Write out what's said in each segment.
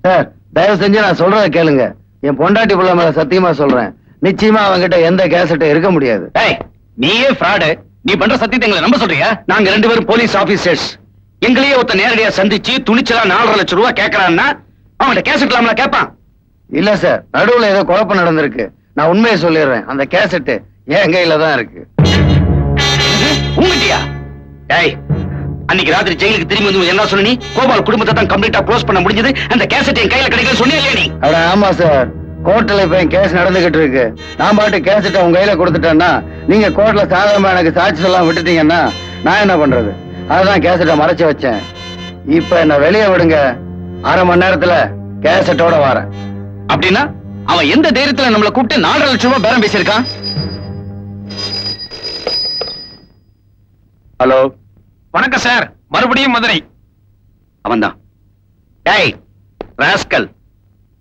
Sir தயவு செஞ்சு நான் சொல்றத கேளுங்க. என் பொண்டாட்டி புள்ள மேல சத்தியமா சொல்றேன், நிச்சயமா அவங்கிட்ட எந்த கேசட்டும் இருக்க முடியாது. நீயே ஃப்ராடு. நீ பண்ற சத்தியத்தை எங்களை நம்ப சொல்றியா? நாங்க 2 பேரும் போலீஸ் ஆபீசர்ஸ். எங்களையே ஒருத்த நேரடியா சந்திச்சு துணிச்சலா 4.5 லட்சம் ரூபாய் கேட்கறான்னா அவன்கிட்ட கேசட் இல்லாமல கேட்பான். இல்ல சார், நடுவுல ஏதோ குழப்பம் நடந்திருக்கு. நான் உண்மையை சொல்லிடுறேன், அந்த கேசட் என் கையில தான் இருக்கு. உங்ககிட்டயா? அன்னைக்கு ராத்திரி ஜெயிலுக்கு திரும்பி வந்து என்ன சொன்ன நீ? கோபால் குடும்பத்தை தான் கம்ப்ளீட்டா க்ளோஸ் பண்ண முடிஞ்சது, அந்த கேசட் என் கையில கிடைக்கல சொன்னியா இல்லையா நீ? அட ஆமா சார், கோர்ட்ல இப்ப என் கேஸ் நடந்துகிட்டு இருக்கு. நான் பாட்டு கேசட்டை உங்க கையில கொடுத்துட்டேன்னா, நீங்க கோர்ட்ல சாதாரணமா எனக்கு சாட்சி எல்லாம் விட்டுட்டீங்கன்னா நான் என்ன பண்றது? அதுதான் கேசட்டை மறைச்சு வச்சேன். இப்ப என்ன வெளியே விடுங்க, 1/2 மணி நேரத்துல கேசட்டோட வரேன். அப்படின்னா அவன் எந்த தைரியத்துல நம்மளை கூப்பிட்டு 4.5 லட்சம் ரூபாய் பேரம் பேசியிருக்கான்? ஹலோ, வணக்கம் சார். மறுபடியும் மதுரை. அவன்தான். டேய் ராஸ்கல்,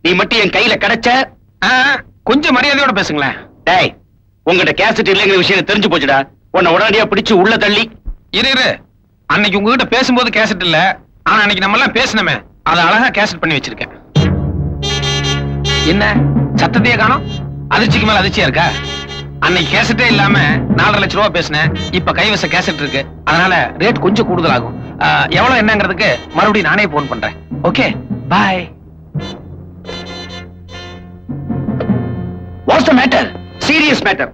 நீ மட்டும் என் கையில கிடைச்ச கொஞ்சம் மரியாதையோட பேசுங்களேன். டேய், உங்ககிட்ட கேசட் இல்லைங்கிற விஷயம் தெரிஞ்சு போச்சுடா. உன்னை உடனடியா பிடிச்சு உள்ள தள்ளி. இரு, அன்னைக்கு உங்ககிட்ட பேசும்போது கேசட் இல்ல, ஆனா அன்னைக்கு நம்ம எல்லாம் பேசணுமே, அதை அழகா கேசட் பண்ணி வச்சிருக்கேன். என்ன சத்தத்தையே காணோம்? அதிர்ச்சிக்கு மேல அதிர்ச்சியா இருக்கா? அன்னைக்கு கேசட்டே இல்லாம 4.5 லட்சம் ரூபாய் பேசினேன். இப்ப கைவச கேசட் இருக்கு, அதனால ரேட் கொஞ்சம் கூடுதல் ஆகும். எவ்வளவு என்னங்கிறதுக்கு மறுபடியும் நானே போன் பண்றேன். Okay, bye. What's the matter? Serious matter.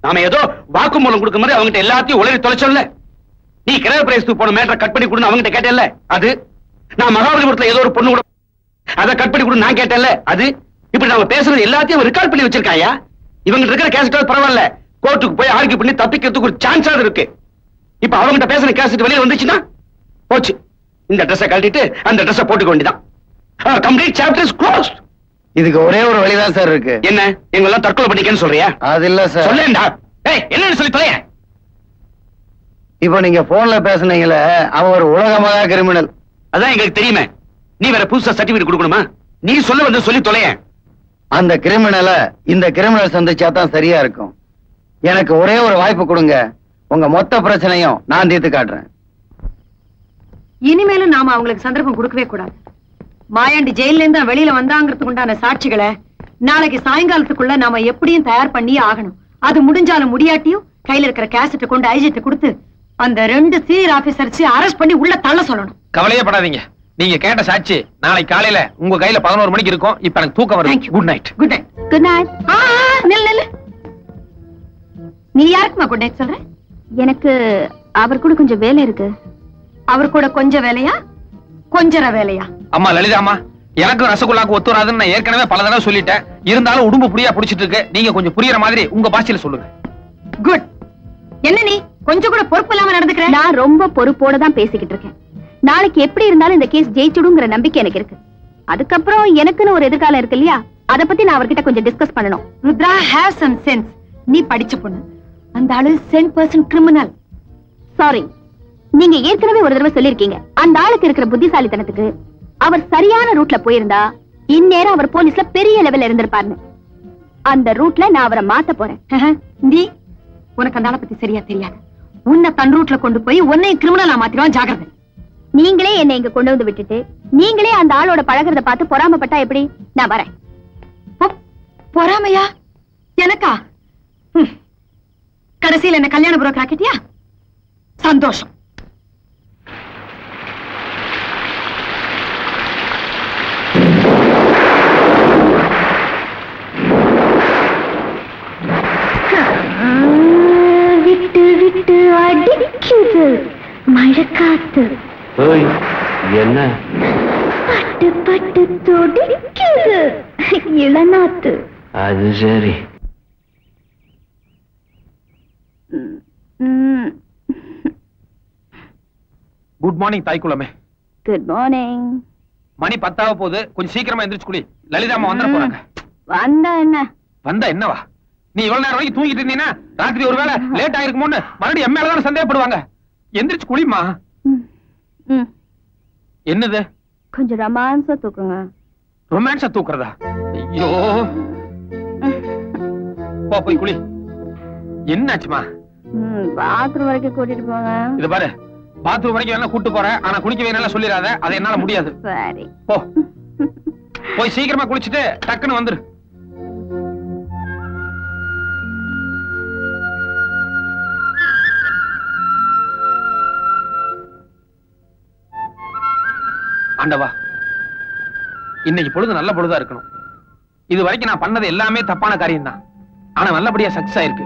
நாம ஏதோ வாக்குமூலம் கொடுக்க மாதிரி அவங்கிட்ட எல்லாத்தையும் உளறி தொலைச்சோம்ல. நீ கிரக பிரைஸ்க்கு போன மேட்டரை கட் பண்ணி கொடுன்னு அவங்கிட்ட கேட்டேல்ல, அது. நான் மகாபலிபுரத்துல ஏதோ ஒரு பொண்ணு கூட அதை கட் பண்ணி கொடுன்னு நான் கேட்டேன்ல, அது. இப்படி நாம பேசுறது எல்லாத்தையும் ரெக்கார்ட் பண்ணி வச்சிருக்காயா? இவங்கிட்ட இருக்கிற கேசட் பரவாயில்ல, கோர்ட்டுக்கு போய் ஆர்கியூ பண்ணி தப்பிக்கிறதுக்கு ஒரு சான்ஸாவது இருக்கு. இப்ப அவங்கிட்ட பேசுற கேசட் வெளியே வந்துச்சுன்னா போச்சு. இந்த ட்ரெஸ்ஸை கழட்டிட்டு அந்த ட்ரெஸ்ஸை போட்டுக்க வேண்டியதான். Complete chapter is closed. இதுக்கு ஒரே ஒரு வழிதான் சார் இருக்கு. என்ன, எங்கெல்லாம் தற்கொலை பண்ணிக்கன்னு சொல்றியா? அது இல்ல சார். சொல்லேன்டா. என்னன்னு சொல்லி தொலைய. இப்ப நீங்க போன்ல பேசுனீங்களே, அவன் ஒரு உலகமாக கிரிமினல். அதான் எங்களுக்கு தெரியுமே. நீ வேற புதுசா சர்டிபிகேட் கொடுக்கணுமா? நீ சொல்ல வந்து சொல்லி தொலைய. அந்த கிரிமினலை இந்த கிரிமினல் சந்திச்சா தான் சரியா இருக்கும். எனக்கு ஒரே ஒரு வாய்ப்பு கொடுங்க, உங்க மொத்த பிரச்சனையும் நான் தீர்த்து காட்டுறேன். இனிமேலும் நாம அவங்களுக்கு சந்தர்ப்பம் கொடுக்கவே கூடாது. மாயாண்டி ஜெயில இருந்து வெளியில வந்தாங்கிறதுக்கு உண்டான சாட்சிகளை நாளைக்கு சாயங்காலத்துக்குள்ள நாம எப்படியும் தயார் பண்ணி ஆகணும். அது முடிஞ்சாலும் முடியாட்டியும் கையில இருக்கிற கேசட்டை கொண்டு ஐஜிட்ட கொடுத்து அந்த 2 சீனியர் ஆபீசர்ஸ் அரெஸ்ட் பண்ணி உள்ள தள்ள சொல்லணும். கவலையே படாதீங்க, நீங்க கேட்ட சாட்சி நாளைக்கு காலையில உங்க கையில 11 மணிக்கு இருக்கும். இப்ப எனக்கு தூக்கம் வருது. Good night. Good night. Good night. நில்லு. நீ யாருக்குமா குட் நைட் சொல்ற? எனக்கு அவர் கூட கொஞ்சம் வேலை இருக்கு. அவர் கூட கொஞ்சம் வேலையா, கொஞ்சர வேலையா? அம்மா லலிதாம்மா, எனக்கு ரசகுல்லாக்கு ஒத்து வராதுன்னு நான் ஏற்கனவே பல தடவை சொல்லிட்டேன். இருந்தாலும் உடம்பு புரியா புடிச்சிட்டு இருக்கு. நீங்க கொஞ்சம் புரியுற மாதிரி உங்க பாஷையில சொல்லுங்க. குட். என்ன நீ கொஞ்சம் கூட பொறுப்பு இல்லாம நடந்துக்கிற? நான் ரொம்ப பொறுப்போட தான் பேசிக்கிட்டு இருக்கேன். நாளைக்கு எப்படி இருந்தாலும் இந்த கேஸ் ஜெயிச்சுடுங்கிற நம்பிக்கை எனக்கு இருக்கு. அதுக்கப்புறம் எனக்குன்னு ஒரு எதிர்காலம் இருக்கு இல்லையா, அத பத்தி நான் அவர்கிட்ட கொஞ்சம் டிஸ்கஸ் பண்ணணும். Rudra have some sense. நீ படிச்ச பொண்ணு, அந்த ஆளு 100% கிரிமினல். சாரி, நீங்க ஏற்கனவே ஒரு தடவை சொல்லிருக்கீங்க, அந்த ஆளுக்கு இருக்கிற புத்திசாலித்தனத்துக்கு அவர் சரியான ரூட்ல போயிருந்தா இந்நேரம் அவர் போலீஸ்ல பெரிய லெவல்ல இருந்திருப்பாருன்னு. அந்த ரூட்ல நான் அவரை மாத்த போறேன். நீ உனக்கு அந்த ஆளை பத்தி சரியா தெரியாது. உன்னை தன் ரூட்ல கொண்டு போய் உன்னை கிரிமினலா மாத்திடுவான், ஜாக்கிரதை. நீங்களே என்னை இங்க கொண்டு வந்து விட்டுட்டு நீங்களே அந்த ஆளோட பழகிறத பார்த்து பொறாமப்பட்டா எப்படி? நான் வரேன். பொறாமையா? எனக்கா? கடைசியில் என்ன கல்யாண புரோக்கர் ஆக்கிட்டியா? சந்தோஷம். விட்டு விட்டு அடிக்குது மழைக்காத்து. என்ன பட்டு பட்டு துடிக்குது இளநாத்து. அது சரி. குட் மார்னிங் தாய்க்குளமே. Good morning. மணி 10 போகுது, கொஞ்சம் சீக்கிரமா எந்திரிச்சு குளி. லலிதாம்மா வந்துட போறாங்க. வந்தா என்ன? வந்தா என்னவா? நீ இவ்வளவு நேரம் வரைக்கும் தூங்கிட்டு இருந்தீங்கன்னா ராத்திரி ஒருவேளை லேட் ஆயிருக்குமோன்னு மறுபடியும் என் மேலதான் சந்தேகப்படுவாங்க. எந்திரிச்சு குளிமா. என்னது? கொஞ்சம் ரொமான்ஸா தூக்குங்க. ரொமான்ஸா தூக்குறதா? ஐயோ, போ போய் குளி. என்னாச்சுமா? பாத்ரூம் வரைக்கும் கூட்டிட்டு போங்க. இது பாரு, பாத்ரூம் வரைக்கும் வேணா கூட்டு போறேன், ஆனா குளிக்கவே நல்லா சொல்லிடாத, அது என்னால முடியாது. சரி போ. போய் சீக்கிரமா குளிச்சுட்டு டக்குன்னு வந்துரு. ஆண்டவா, இன்னைக்கு பொழுது நல்ல பொழுதா இருக்கணும். இது வரைக்கும் நான் பண்ணது எல்லாமே தப்பான காரியம் தான். ஆனா நல்லபடியா சக்சஸ் ஆயிருக்கு.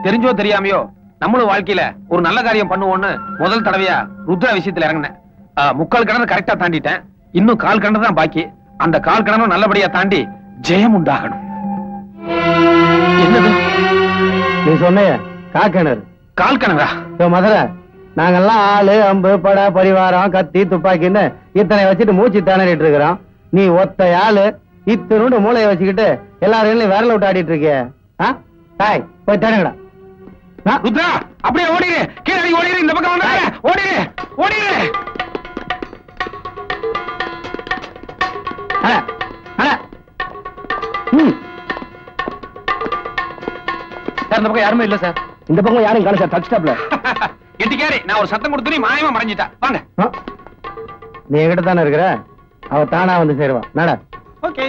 தெரிஞ்சோ தெரியாமையோ நம்மளும் வாழ்க்கையில ஒரு நல்ல காரியம் பண்ணுவோம்னு முதல் தடவையா ருத்ரா விஷயத்துல இறங்கினேன். 3/4 கிணறு கரெக்டா தாண்டிட்டேன். இன்னும் 1/4 கிணறு தான் பாக்கி. அந்த 1/4 கிணறும் நல்லபடியா தாண்டி ஜெயம் உண்டாகணும். என்னது நீ சொன்ன காக்கிணறு? 1/4 கிணறா? மதுரை, நாங்கெல்லாம் ஆளு அம்பு பட பரிவாரம் கத்தி துப்பாக்கின்னு இத்தனை வச்சுட்டு மூச்சு திணறிட்டு இருக்கிறோம். நீ ஒத்த ஆளு இத்தனோடு மூளையை வச்சுக்கிட்டு எல்லாரும் விரல விட்டு ஆடிட்டு இருக்கிய. போய் தேடுங்கடா. ருத்ரா, அப்படியே ஓடிடு. கீழே ஓடிடு. இந்த பக்கம் வந்தாங்க. ஓடிடு, ஓடிடு. சார், இந்த பக்கம் யாருமே இல்ல சார். இந்த பக்கம் யாரும் காணல சார். டச் ஸ்டாப்ல எட்டிக்காரி, நான் ஒரு சத்தம் கொடுத்து நீ மாயமா மறைஞ்சிட்டா. வாங்க. நீ என்கிட்ட தானே இருக்கிற. அவ தானா வந்து சேருவா. நட. ஓகே.